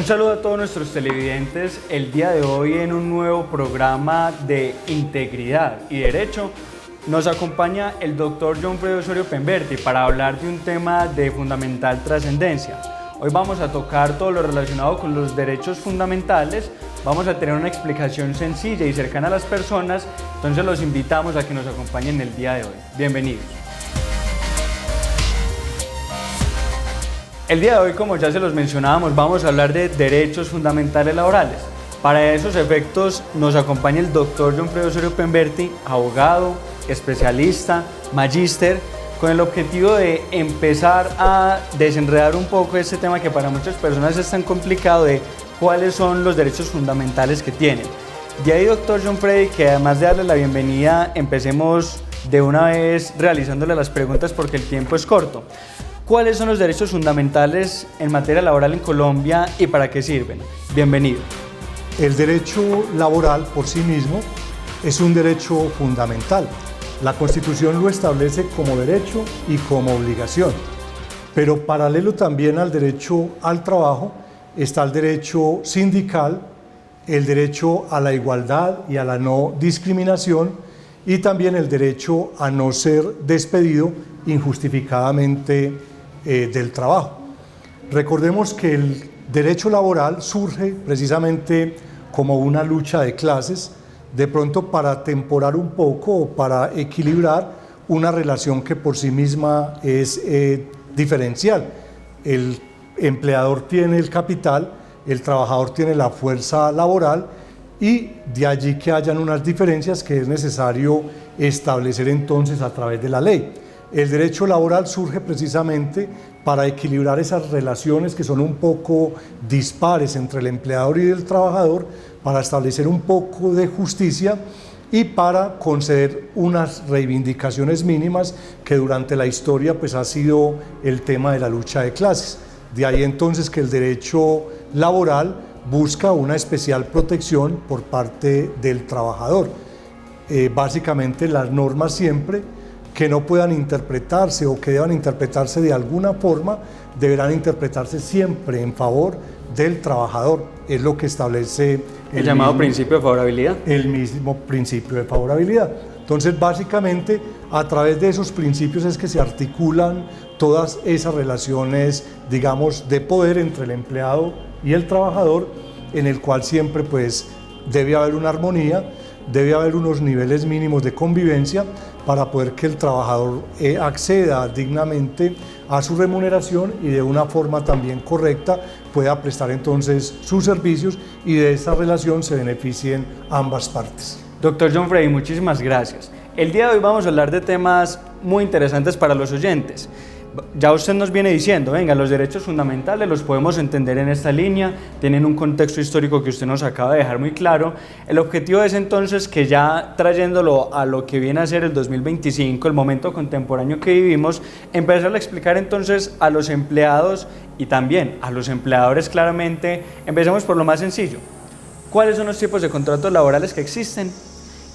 saludo a todos nuestros televidentes el día de hoy en un nuevo programa de Integridad y Derecho. Nos acompaña el doctor John Freddy Osorio Pemberti para hablar de un tema de fundamental trascendencia. Hoy vamos a tocar todo lo relacionado con los derechos fundamentales, vamos a tener una explicación sencilla y cercana a las personas, entonces los invitamos a que nos acompañen el día de hoy. Bienvenidos. El día de hoy, como ya se los mencionábamos, vamos a hablar de derechos fundamentales laborales. Para esos efectos nos acompaña el doctor John Freddy Osorio Pemberti, abogado, especialista, magíster, con el objetivo de empezar a desenredar un poco este tema que para muchas personas es tan complicado de cuáles son los derechos fundamentales que tienen. De ahí, doctor John Freddy, que además de darle la bienvenida, empecemos de una vez realizándole las preguntas porque el tiempo es corto. ¿Cuáles son los derechos fundamentales en materia laboral en Colombia y para qué sirven? Bienvenido. El derecho laboral por sí mismo es un derecho fundamental. La Constitución lo establece como derecho y como obligación. Pero paralelo también al derecho al trabajo está el derecho sindical, el derecho a la igualdad y a la no discriminación y también el derecho a no ser despedido injustificadamente del trabajo. Recordemos que el derecho laboral surge precisamente como una lucha de clases, de pronto para temporar un poco o para equilibrar una relación que por sí misma es diferencial. El empleador tiene el capital, el trabajador tiene la fuerza laboral y de allí que hayan unas diferencias que es necesario establecer entonces a través de la ley. El derecho laboral surge precisamente para equilibrar esas relaciones que son un poco dispares entre el empleador y el trabajador, para establecer un poco de justicia y para conceder unas reivindicaciones mínimas que durante la historia pues ha sido el tema de la lucha de clases. De ahí entonces que el derecho laboral busca una especial protección por parte del trabajador. Básicamente las normas siempre que no puedan interpretarse o que deban interpretarse de alguna forma, deberán interpretarse siempre en favor del trabajador. Es lo que establece el llamado principio de favorabilidad. El mismo principio de favorabilidad. Entonces, básicamente, a través de esos principios es que se articulan todas esas relaciones, digamos, de poder entre el empleado y el trabajador, en el cual siempre pues debe haber una armonía, debe haber unos niveles mínimos de convivencia para poder que el trabajador acceda dignamente a su remuneración y de una forma también correcta pueda prestar entonces sus servicios y de esa relación se beneficien ambas partes. Doctor John Freddy, muchísimas gracias. El día de hoy vamos a hablar de temas muy interesantes para los oyentes. Ya usted nos viene diciendo, venga, los derechos fundamentales los podemos entender en esta línea, tienen un contexto histórico que usted nos acaba de dejar muy claro. El objetivo es entonces que ya trayéndolo a lo que viene a ser el 2025, el momento contemporáneo que vivimos, empezar a explicar entonces a los empleados y también a los empleadores claramente. Empecemos por lo más sencillo. ¿Cuáles son los tipos de contratos laborales que existen?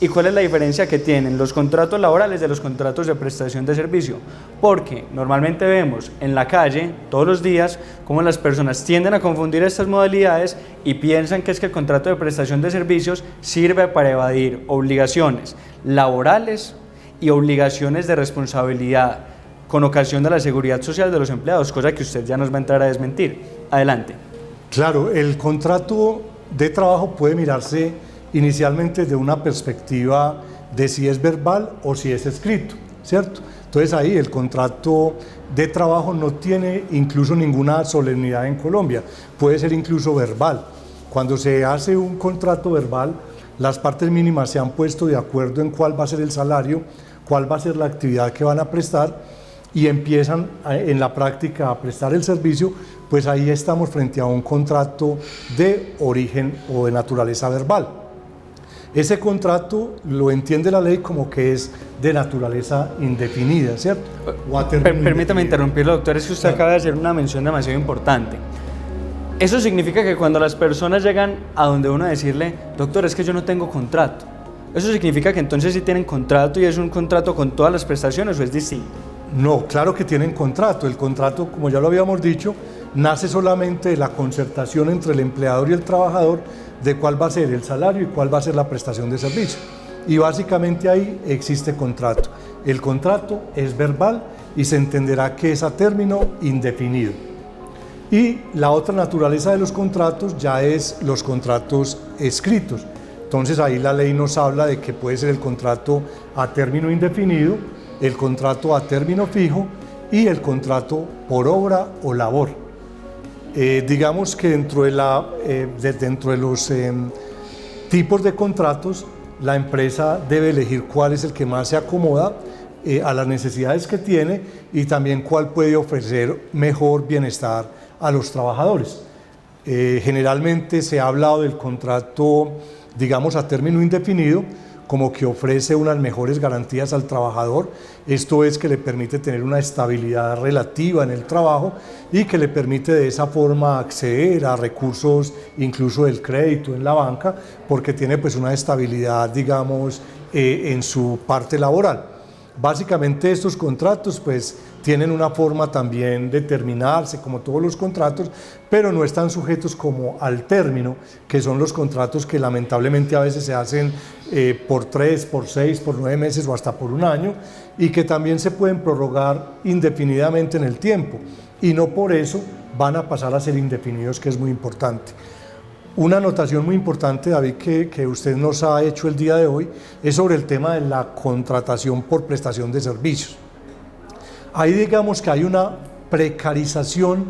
¿Y cuál es la diferencia que tienen los contratos laborales de los contratos de prestación de servicio? Porque normalmente vemos en la calle todos los días cómo las personas tienden a confundir estas modalidades y piensan que es que el contrato de prestación de servicios sirve para evadir obligaciones laborales y obligaciones de responsabilidad con ocasión de la seguridad social de los empleados, cosa que usted ya nos va a entrar a desmentir. Adelante. Claro, el contrato de trabajo puede mirarse inicialmente de una perspectiva de si es verbal o si es escrito, ¿cierto? Entonces ahí el contrato de trabajo no tiene incluso ninguna solemnidad en Colombia, puede ser incluso verbal. Cuando se hace un contrato verbal, las partes mínimas se han puesto de acuerdo en cuál va a ser el salario, cuál va a ser la actividad que van a prestar y empiezan en la práctica a prestar el servicio, pues ahí estamos frente a un contrato de origen o de naturaleza verbal. Ese contrato lo entiende la ley como que es de naturaleza indefinida, ¿cierto? Permítame interrumpirlo, doctor, es que usted acaba de hacer una mención demasiado importante. Eso significa que cuando las personas llegan a donde uno a decirle, doctor, es que yo no tengo contrato, ¿eso significa que entonces sí tienen contrato y es un contrato con todas las prestaciones o es distinto? No, claro que tienen contrato. El contrato, como ya lo habíamos dicho, nace solamente de la concertación entre el empleador y el trabajador de cuál va a ser el salario y cuál va a ser la prestación de servicio. Y básicamente ahí existe contrato. El contrato es verbal y se entenderá que es a término indefinido. Y la otra naturaleza de los contratos ya es los contratos escritos. Entonces ahí la ley nos habla de que puede ser el contrato a término indefinido, el contrato a término fijo y el contrato por obra o labor. Digamos que dentro de los tipos de contratos, la empresa debe elegir cuál es el que más se acomoda a las necesidades que tiene y también cuál puede ofrecer mejor bienestar a los trabajadores. Generalmente se ha hablado del contrato, digamos, a término indefinido, como que ofrece unas mejores garantías al trabajador, esto es que le permite tener una estabilidad relativa en el trabajo y que le permite de esa forma acceder a recursos incluso del crédito en la banca, porque tiene pues una estabilidad, digamos, en su parte laboral. Básicamente estos contratos pues tienen una forma también de terminarse como todos los contratos, pero no están sujetos como al término, que son los contratos que lamentablemente a veces se hacen por 3, por 6, por 9 meses o hasta por un año y que también se pueden prorrogar indefinidamente en el tiempo y no por eso van a pasar a ser indefinidos, que es muy importante. Una anotación muy importante, David, que usted nos ha hecho el día de hoy es sobre el tema de la contratación por prestación de servicios. Ahí digamos que hay una precarización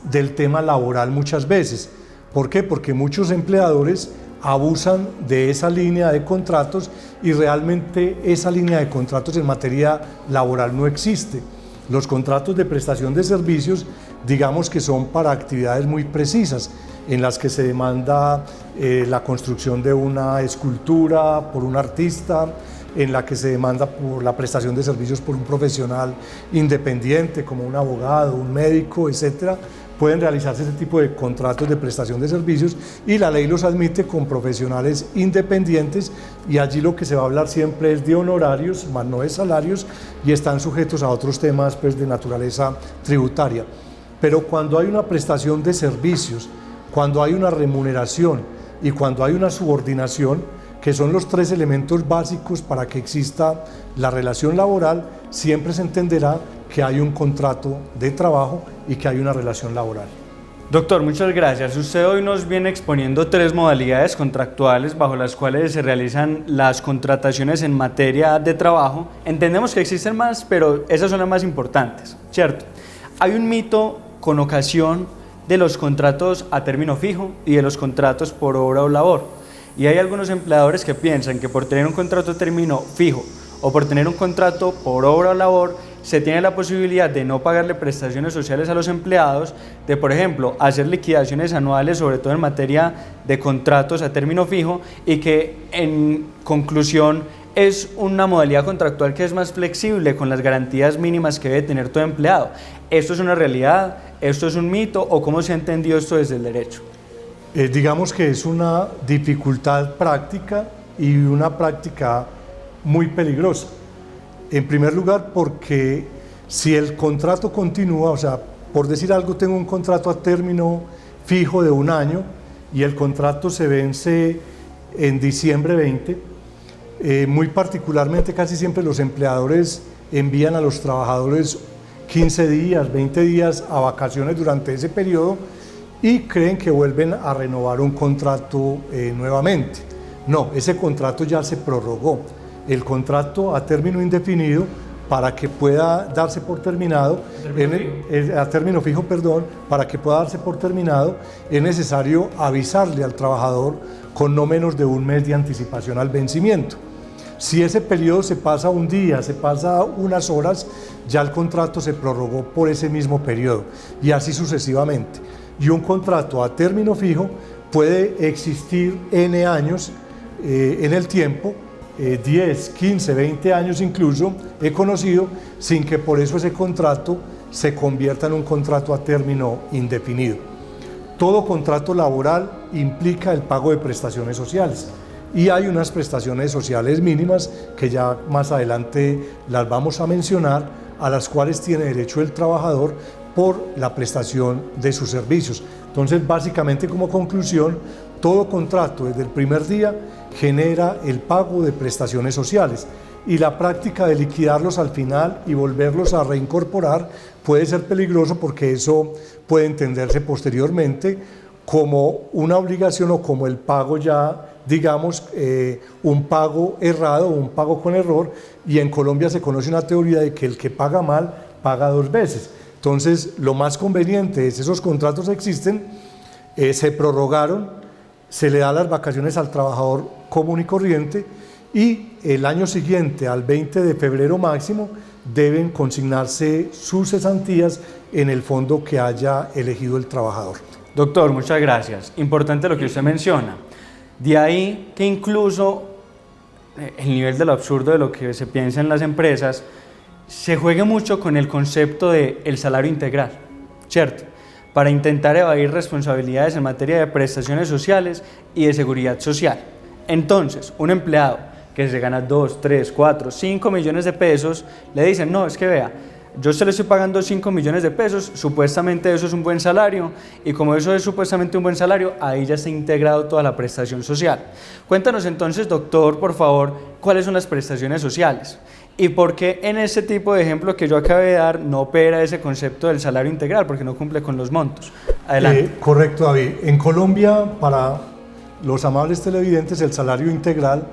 del tema laboral muchas veces. ¿Por qué? Porque muchos empleadores abusan de esa línea de contratos y realmente esa línea de contratos en materia laboral no existe. Los contratos de prestación de servicios, digamos que son para actividades muy precisas, en las que se demanda la construcción de una escultura por un artista, en la que se demanda por la prestación de servicios por un profesional independiente como un abogado, un médico, etcétera. Pueden realizarse ese tipo de contratos de prestación de servicios y la ley los admite con profesionales independientes y allí lo que se va a hablar siempre es de honorarios, más no de salarios, y están sujetos a otros temas pues, de naturaleza tributaria. Pero cuando hay una prestación de servicios, cuando hay una remuneración y cuando hay una subordinación, que son los tres elementos básicos para que exista la relación laboral, siempre se entenderá que hay un contrato de trabajo y que hay una relación laboral. Doctor, muchas gracias. Usted hoy nos viene exponiendo 3 modalidades contractuales bajo las cuales se realizan las contrataciones en materia de trabajo. Entendemos que existen más, pero esas son las más importantes, ¿cierto? Hay un mito con ocasión de los contratos a término fijo y de los contratos por obra o labor. Y hay algunos empleadores que piensan que por tener un contrato a término fijo o por tener un contrato por obra o labor, se tiene la posibilidad de no pagarle prestaciones sociales a los empleados, de por ejemplo hacer liquidaciones anuales, sobre todo en materia de contratos a término fijo, y que en conclusión es una modalidad contractual que es más flexible con las garantías mínimas que debe tener todo empleado. ¿Esto es una realidad? ¿Esto es un mito? ¿O cómo se ha entendido esto desde el derecho? Digamos que es una dificultad práctica y una práctica muy peligrosa. En primer lugar, porque si el contrato continúa, o sea, por decir algo, tengo un contrato a término fijo de un año y el contrato se vence en diciembre 20, muy particularmente casi siempre los empleadores envían a los trabajadores 15 días, 20 días a vacaciones durante ese periodo y creen que vuelven a renovar un contrato nuevamente. No, ese contrato ya se prorrogó. El contrato a término indefinido, para que pueda darse por terminado, a término fijo, perdón, para que pueda darse por terminado, es necesario avisarle al trabajador con no menos de un mes de anticipación al vencimiento. Si ese periodo se pasa un día, se pasa unas horas, ya el contrato se prorrogó por ese mismo periodo y así sucesivamente. Y un contrato a término fijo puede existir N años en el tiempo, 10, 15, 20 años incluso, he conocido, sin que por eso ese contrato se convierta en un contrato a término indefinido. Todo contrato laboral implica el pago de prestaciones sociales y hay unas prestaciones sociales mínimas que ya más adelante las vamos a mencionar, a las cuales tiene derecho el trabajador por la prestación de sus servicios. Entonces, básicamente, como conclusión, todo contrato desde el primer día genera el pago de prestaciones sociales, y la práctica de liquidarlos al final y volverlos a reincorporar puede ser peligroso, porque eso puede entenderse posteriormente como una obligación o como el pago ya, digamos, un pago errado o un pago con error, y en Colombia se conoce una teoría de que el que paga mal paga dos veces. Entonces, lo más conveniente es, esos contratos existen, se prorrogaron, se le da las vacaciones al trabajador común y corriente, y el año siguiente, al 20 de febrero máximo, deben consignarse sus cesantías en el fondo que haya elegido el trabajador. Doctor, muchas gracias. Importante lo que usted menciona. De ahí que incluso el nivel de lo absurdo de lo que se piensa en las empresas se juegue mucho con el concepto del salario integral, ¿cierto? Para intentar evadir responsabilidades en materia de prestaciones sociales y de seguridad social. Entonces, un empleado que se gana 2, 3, 4, 5 millones de pesos, le dicen, no, es que vea, yo se le estoy pagando 5 millones de pesos, supuestamente eso es un buen salario, y como eso es supuestamente un buen salario, ahí ya está integrado toda la prestación social. Cuéntanos entonces, doctor, por favor, cuáles son las prestaciones sociales y por qué en ese tipo de ejemplo que yo acabé de dar no opera ese concepto del salario integral, porque no cumple con los montos. Adelante. Correcto, David. En Colombia, para los amables televidentes, el salario integral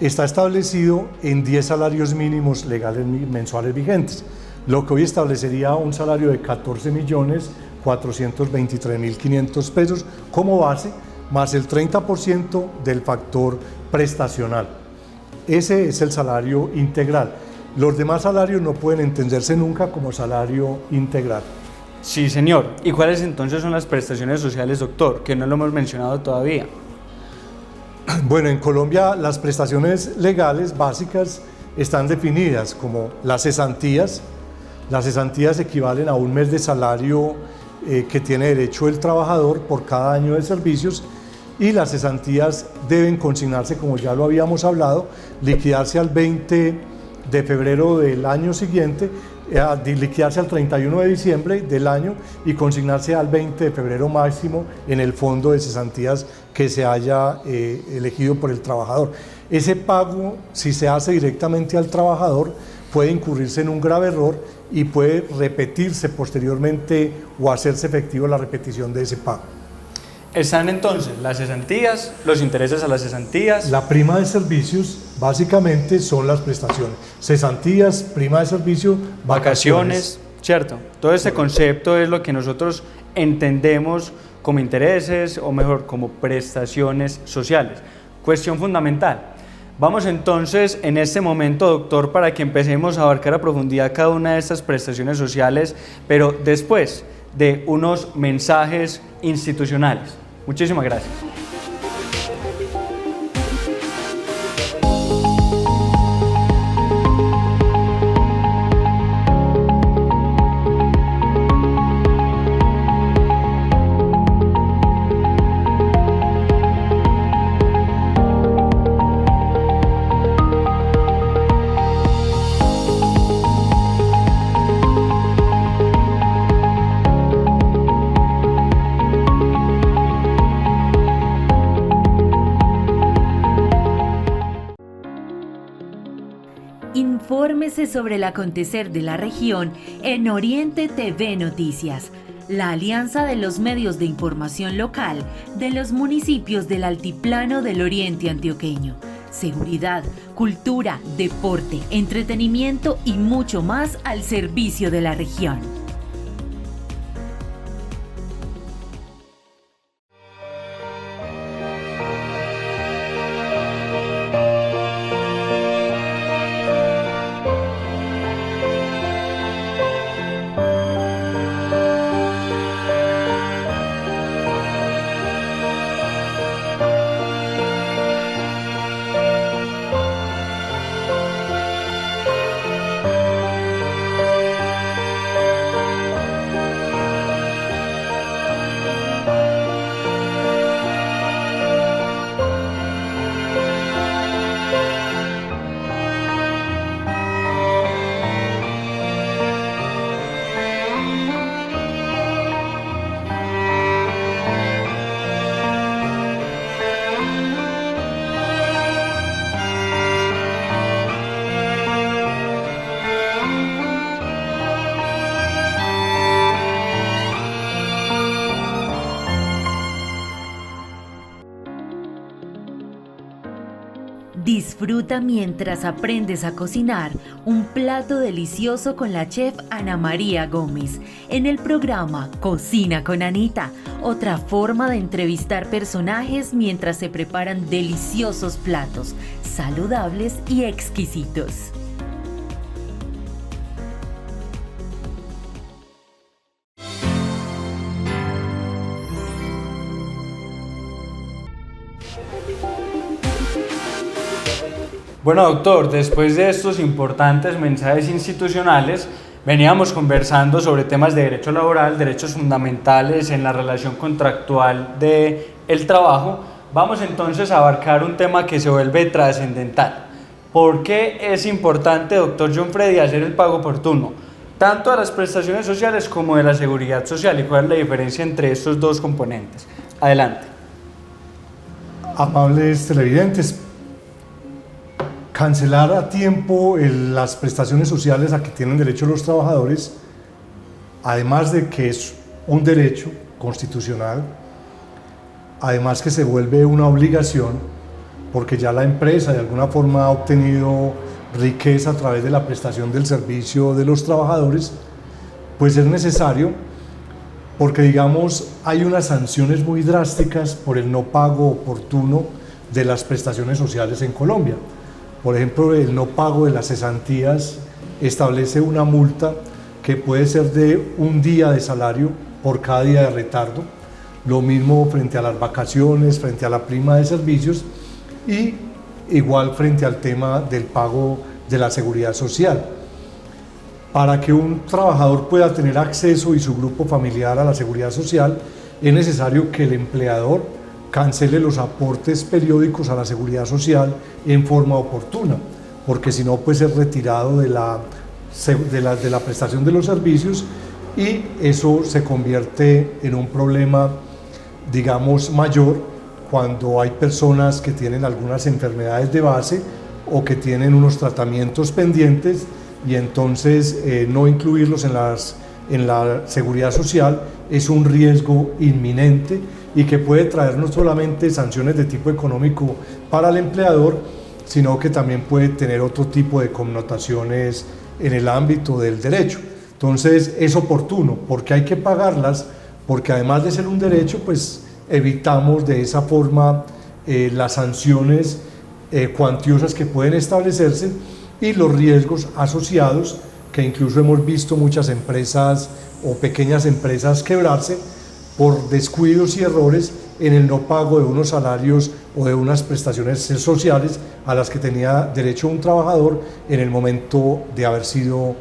está establecido en 10 salarios mínimos legales mensuales vigentes, lo que hoy establecería un salario de 14.423.500 pesos como base, más el 30% del factor prestacional. Ese es el salario integral. Los demás salarios no pueden entenderse nunca como salario integral. Sí, señor. ¿Y cuáles entonces son las prestaciones sociales, doctor? Que no lo hemos mencionado todavía. Bueno, en Colombia las prestaciones legales básicas están definidas como las cesantías. Las cesantías equivalen a un mes de salario que tiene derecho el trabajador por cada año de servicios, y las cesantías deben consignarse, como ya lo habíamos hablado, liquidarse al 20 de febrero del año siguiente, liquidarse al 31 de diciembre del año y consignarse al 20 de febrero máximo en el fondo de cesantías que se haya elegido por el trabajador. Ese pago, si se hace directamente al trabajador, puede incurrirse en un grave error y puede repetirse posteriormente o hacerse efectivo la repetición de ese pago. Están entonces las cesantías, los intereses a las cesantías. La prima de servicios básicamente son las prestaciones. Cesantías, prima de servicio, vacaciones. ¿Cierto? Todo este concepto es lo que nosotros entendemos como intereses, o mejor, como prestaciones sociales. Cuestión fundamental. Vamos entonces en este momento, doctor, para que empecemos a abarcar a profundidad cada una de estas prestaciones sociales, pero después de unos mensajes institucionales. Muchísimas gracias. Infórmese sobre el acontecer de la región en Oriente TV Noticias, la alianza de los medios de información local de los municipios del Altiplano del Oriente Antioqueño. Seguridad, cultura, deporte, entretenimiento y mucho más al servicio de la región. Disfruta mientras aprendes a cocinar un plato delicioso con la chef Ana María Gómez en el programa Cocina con Anita, otra forma de entrevistar personajes mientras se preparan deliciosos platos, saludables y exquisitos. Bueno, doctor, después de estos importantes mensajes institucionales, veníamos conversando sobre temas de derecho laboral, derechos fundamentales en la relación contractual del trabajo. Vamos entonces a abarcar un tema que se vuelve trascendental. ¿Por qué es importante, doctor John Freddy, hacer el pago oportuno, tanto de las prestaciones sociales como de la seguridad social? ¿Y cuál es la diferencia entre estos dos componentes? Adelante. Amables televidentes, cancelar a tiempo las prestaciones sociales a que tienen derecho los trabajadores, además de que es un derecho constitucional, además que se vuelve una obligación, porque ya la empresa de alguna forma ha obtenido riqueza a través de la prestación del servicio de los trabajadores, pues es necesario, porque digamos hay unas sanciones muy drásticas por el no pago oportuno de las prestaciones sociales en Colombia. Por ejemplo, el no pago de las cesantías establece una multa que puede ser de un día de salario por cada día de retardo. Lo mismo frente a las vacaciones, frente a la prima de servicios y igual frente al tema del pago de la seguridad social. Para que un trabajador pueda tener acceso y su grupo familiar a la seguridad social, es necesario que el empleador cancele los aportes periódicos a la seguridad social en forma oportuna, porque si no puede ser retirado de la prestación de los servicios y eso se convierte en un problema, digamos, mayor cuando hay personas que tienen algunas enfermedades de base o que tienen unos tratamientos pendientes y entonces no incluirlos en la seguridad social es un riesgo inminente y que puede traer no solamente sanciones de tipo económico para el empleador, sino que también puede tener otro tipo de connotaciones en el ámbito del derecho. Entonces es oportuno, porque hay que pagarlas, porque además de ser un derecho, pues evitamos de esa forma las sanciones cuantiosas que pueden establecerse y los riesgos asociados, que incluso hemos visto muchas empresas o pequeñas empresas quebrarse por descuidos y errores en el no pago de unos salarios o de unas prestaciones sociales a las que tenía derecho un trabajador en el momento de haber sido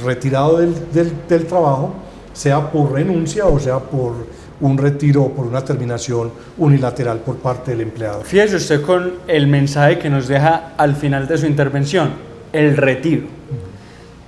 retirado del trabajo, sea por renuncia o sea por un retiro o por una terminación unilateral por parte del empleado. Fíjese usted con el mensaje que nos deja al final de su intervención, el retiro.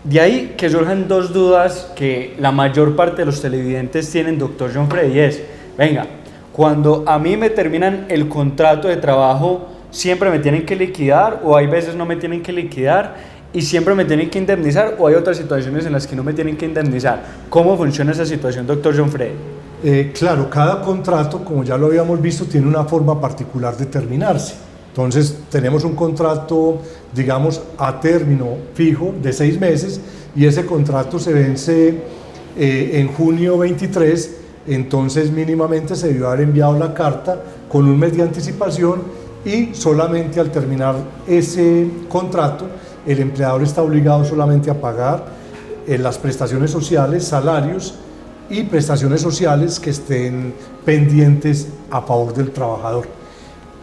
De ahí que surjan dos dudas que la mayor parte de los televidentes tienen, doctor John Freddy, es, venga, cuando a mí me terminan el contrato de trabajo, ¿siempre me tienen que liquidar o hay veces no me tienen que liquidar y siempre me tienen que indemnizar o hay otras situaciones en las que no me tienen que indemnizar? ¿Cómo funciona esa situación, doctor John Freddy? Claro, cada contrato, como ya lo habíamos visto, tiene una forma particular de terminarse. Entonces tenemos un contrato, digamos, a término fijo de 6 meses y ese contrato se vence en junio 23, entonces mínimamente se debió haber enviado la carta con un mes de anticipación y solamente al terminar ese contrato el empleador está obligado solamente a pagar las prestaciones sociales, salarios y prestaciones sociales que estén pendientes a favor del trabajador.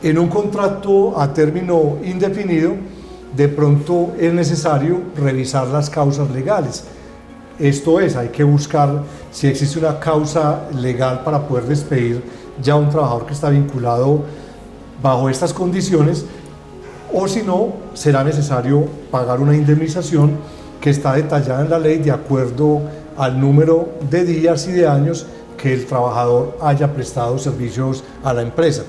En un contrato a término indefinido, de pronto es necesario revisar las causas legales. Esto es, hay que buscar si existe una causa legal para poder despedir ya a un trabajador que está vinculado bajo estas condiciones, o si no, será necesario pagar una indemnización que está detallada en la ley de acuerdo al número de días y de años que el trabajador haya prestado servicios a la empresa.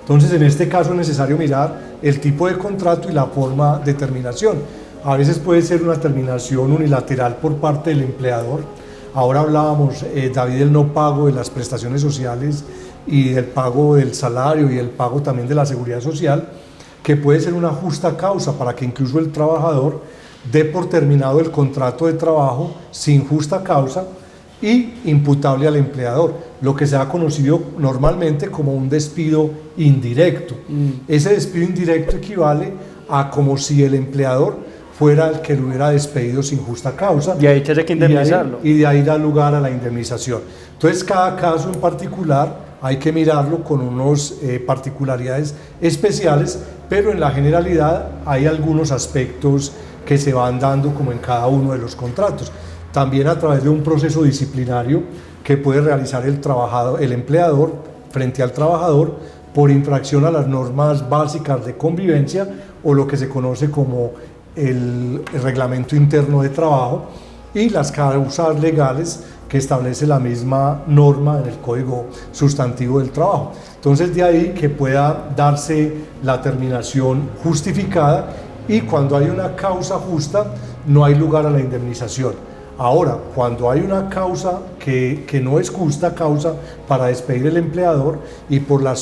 Entonces, en este caso es necesario mirar el tipo de contrato y la forma de terminación. A veces puede ser una terminación unilateral por parte del empleador. Ahora hablábamos, David, del no pago de las prestaciones sociales y del pago del salario y el pago también de la seguridad social. que puede ser una justa causa para que incluso el trabajador dé por terminado el contrato de trabajo sin justa causa y imputable al empleador, lo que se ha conocido normalmente como un despido indirecto. Ese despido indirecto equivale a como si el empleador fuera el que lo hubiera despedido sin justa causa. Y ahí que hay que indemnizarlo. Y de ahí da lugar a la indemnización. Entonces, cada caso en particular hay que mirarlo con unas particularidades especiales, pero en la generalidad hay algunos aspectos que se van dando como en cada uno de los contratos. También a través de un proceso disciplinario que puede realizar el empleador frente al trabajador por infracción a las normas básicas de convivencia o lo que se conoce como el reglamento interno de trabajo y las causas legales que establece la misma norma en el Código Sustantivo del Trabajo. Entonces, de ahí que pueda darse la terminación justificada y cuando hay una causa justa no hay lugar a la indemnización. Ahora, cuando hay una causa que no es justa causa para despedir el empleador y por el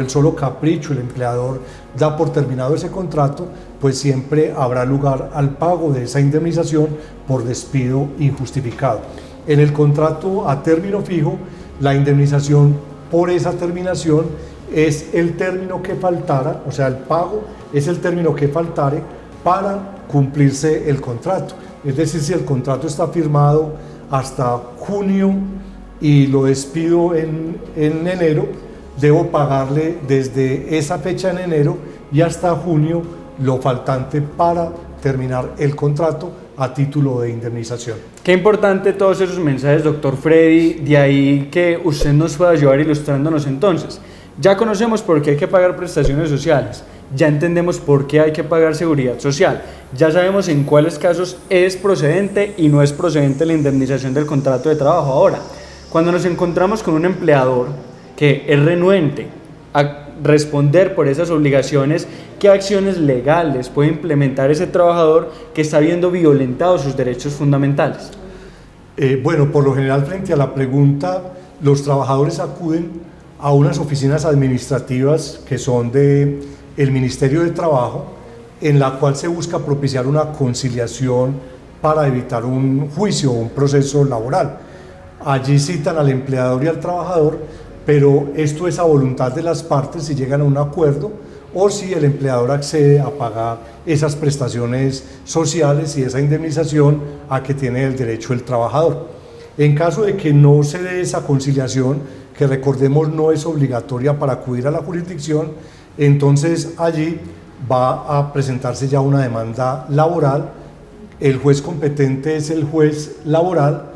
solo capricho el empleador da por terminado ese contrato, pues siempre habrá lugar al pago de esa indemnización por despido injustificado. En el contrato a término fijo, la indemnización por esa terminación es el término que faltara, o sea, el pago es el término que faltare para cumplirse el contrato. Es decir, si el contrato está firmado hasta junio y lo despido en enero, debo pagarle desde esa fecha en enero y hasta junio lo faltante para terminar el contrato a título de indemnización. Qué importante todos esos mensajes, doctor Freddy, de ahí que usted nos pueda ayudar ilustrándonos entonces. Ya conocemos por qué hay que pagar prestaciones sociales, ya entendemos por qué hay que pagar seguridad social, ya sabemos en cuáles casos es procedente y no es procedente la indemnización del contrato de trabajo. Ahora, cuando nos encontramos con un empleador que es renuente a responder por esas obligaciones, ¿qué acciones legales puede implementar ese trabajador que está viendo violentados sus derechos fundamentales? Bueno, por lo general, frente a la pregunta, los trabajadores acuden a unas oficinas administrativas que son del Ministerio de Trabajo, en la cual se busca propiciar una conciliación para evitar un juicio o un proceso laboral. Allí citan al empleador y al trabajador, pero esto es a voluntad de las partes si llegan a un acuerdo o si el empleador accede a pagar esas prestaciones sociales y esa indemnización a que tiene el derecho el trabajador. En caso de que no se dé esa conciliación, que recordemos no es obligatoria para acudir a la jurisdicción, entonces allí va a presentarse ya una demanda laboral. El juez competente es el juez laboral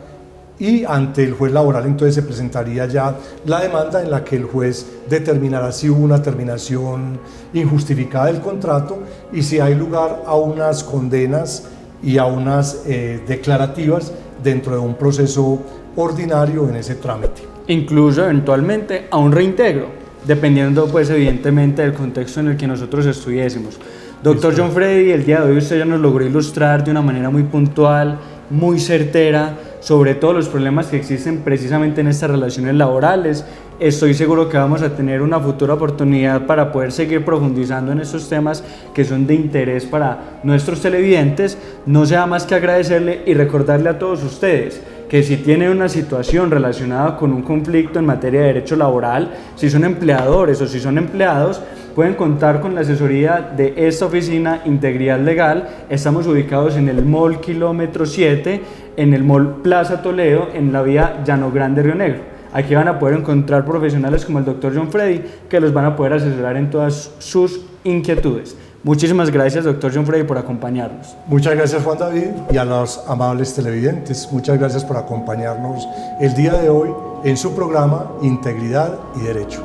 y ante el juez laboral entonces se presentaría ya la demanda en la que el juez determinará si hubo una terminación injustificada del contrato y si hay lugar a unas condenas y a unas declarativas dentro de un proceso ordinario en ese trámite. Incluso eventualmente a un reintegro, dependiendo pues evidentemente del contexto en el que nosotros estuviésemos. Doctor John Freddy, el día de hoy usted ya nos logró ilustrar de una manera muy puntual, muy certera, sobre todos los problemas que existen precisamente en estas relaciones laborales. Estoy seguro que vamos a tener una futura oportunidad para poder seguir profundizando en estos temas que son de interés para nuestros televidentes. No sea más que agradecerle y recordarle a todos ustedes que si tienen una situación relacionada con un conflicto en materia de derecho laboral, si son empleadores o si son empleados, pueden contar con la asesoría de esta oficina Integridad Legal. Estamos ubicados en el Mall Kilómetro 7, en el Mall Plaza Toledo, en la vía Llano Grande, Río Negro. Aquí van a poder encontrar profesionales como el Dr. John Freddy, que los van a poder asesorar en todas sus inquietudes. Muchísimas gracias, Dr. John Freddy, por acompañarnos. Muchas gracias, Juan David, y a los amables televidentes. Muchas gracias por acompañarnos el día de hoy en su programa Integridad y Derecho.